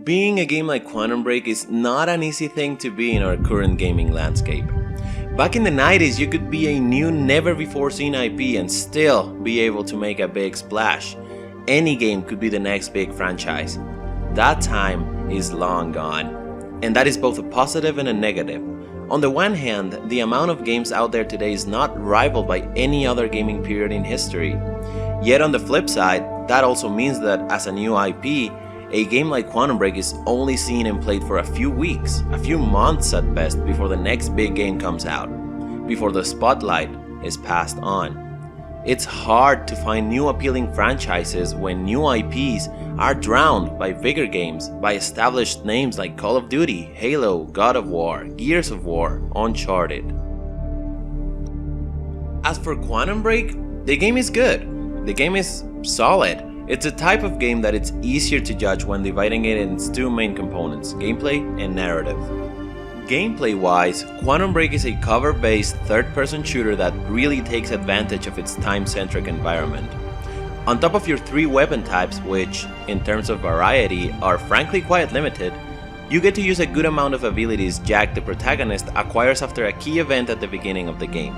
Being a game like Quantum Break is not an easy thing to be in our current gaming landscape. Back in the 90s, you could be a new, never-before-seen IP and still be able to make a big splash. Any game could be the next big franchise. That time is long gone. And that is both a positive and a negative. On the one hand, the amount of games out there today is not rivaled by any other gaming period in history. Yet on the flip side, that also means that as a new IP, a game like Quantum Break is only seen and played for a few weeks, a few months at best, before the next big game comes out, before the spotlight is passed on. It's hard to find new appealing franchises when new IPs are drowned by bigger games, by established names like Call of Duty, Halo, God of War, Gears of War, Uncharted. As for Quantum Break, the game is good. The game is solid. It's a type of game that it's easier to judge when dividing it into its two main components, gameplay and narrative. Gameplay-wise, Quantum Break is a cover-based third-person shooter that really takes advantage of its time-centric environment. On top of your three weapon types, which, in terms of variety, are frankly quite limited, you get to use a good amount of abilities Jack, the protagonist, acquires after a key event at the beginning of the game.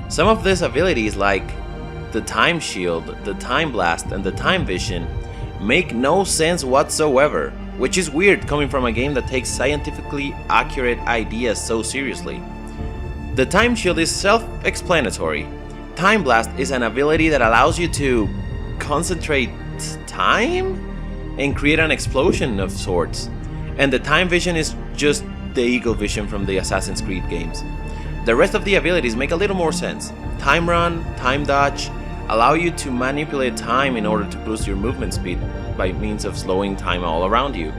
Some of these abilities, like the Time Shield, the Time Blast, and the Time Vision, make no sense whatsoever, which is weird coming from a game that takes scientifically accurate ideas so seriously. The Time Shield is self-explanatory. Time Blast is an ability that allows you to concentrate time and create an explosion of sorts. And the Time Vision is just the Eagle Vision from the Assassin's Creed games. The rest of the abilities make a little more sense. Time Run, Time Dodge allow you to manipulate time in order to boost your movement speed by means of slowing time all around you.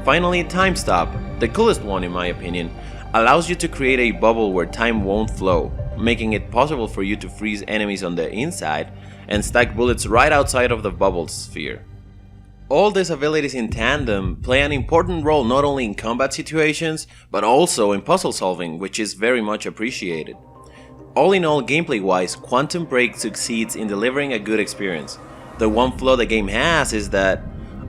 Finally, Time Stop, the coolest one in my opinion, allows you to create a bubble where time won't flow, making it possible for you to freeze enemies on the inside and stack bullets right outside of the bubble sphere. All these abilities in tandem play an important role not only in combat situations, but also in puzzle solving, which is very much appreciated. All in all, gameplay-wise, Quantum Break succeeds in delivering a good experience. The one flaw the game has is that,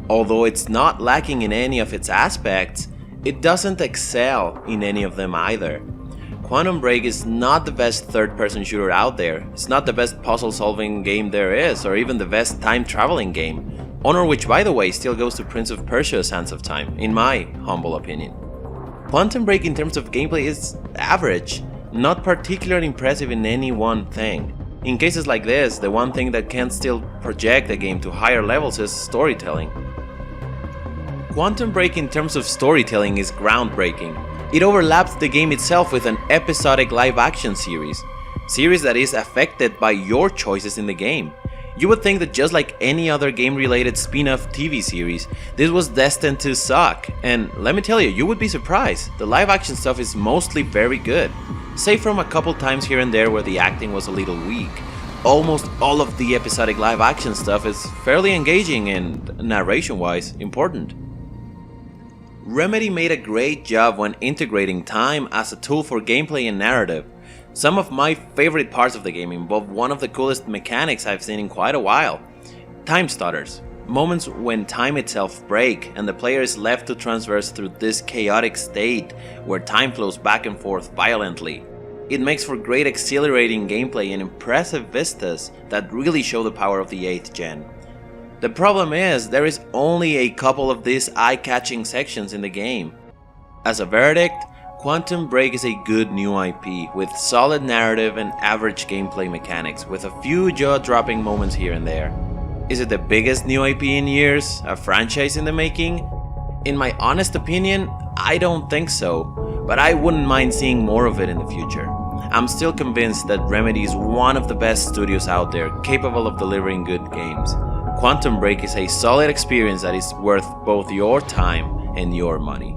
although it's not lacking in any of its aspects, it doesn't excel in any of them either. Quantum Break is not the best third-person shooter out there, it's not the best puzzle-solving game there is, or even the best time-traveling game. Honor, which by the way still goes to Prince of Persia: Sands of Time, in my humble opinion. Quantum Break in terms of gameplay is average, not particularly impressive in any one thing. In cases like this, the one thing that can still project a game to higher levels is storytelling. Quantum Break in terms of storytelling is groundbreaking. It overlaps the game itself with an episodic live-action series that is affected by your choices in the game. You would think that just like any other game-related spin-off TV series, this was destined to suck, and let me tell you, you would be surprised. The live-action stuff is mostly very good, save from a couple times here and there where the acting was a little weak. Almost all of the episodic live-action stuff is fairly engaging and, narration-wise, important. Remedy made a great job when integrating time as a tool for gameplay and narrative. Some of my favorite parts of the game involve one of the coolest mechanics I've seen in quite a while. Time stutters. Moments when time itself breaks and the player is left to traverse through this chaotic state where time flows back and forth violently. It makes for great exhilarating gameplay and impressive vistas that really show the power of the 8th gen. The problem is, there is only a couple of these eye-catching sections in the game. As a verdict, Quantum Break is a good new IP with solid narrative and average gameplay mechanics with a few jaw-dropping moments here and there. Is it the biggest new IP in years? A franchise in the making? In my honest opinion, I don't think so, but I wouldn't mind seeing more of it in the future. I'm still convinced that Remedy is one of the best studios out there capable of delivering good games. Quantum Break is a solid experience that is worth both your time and your money.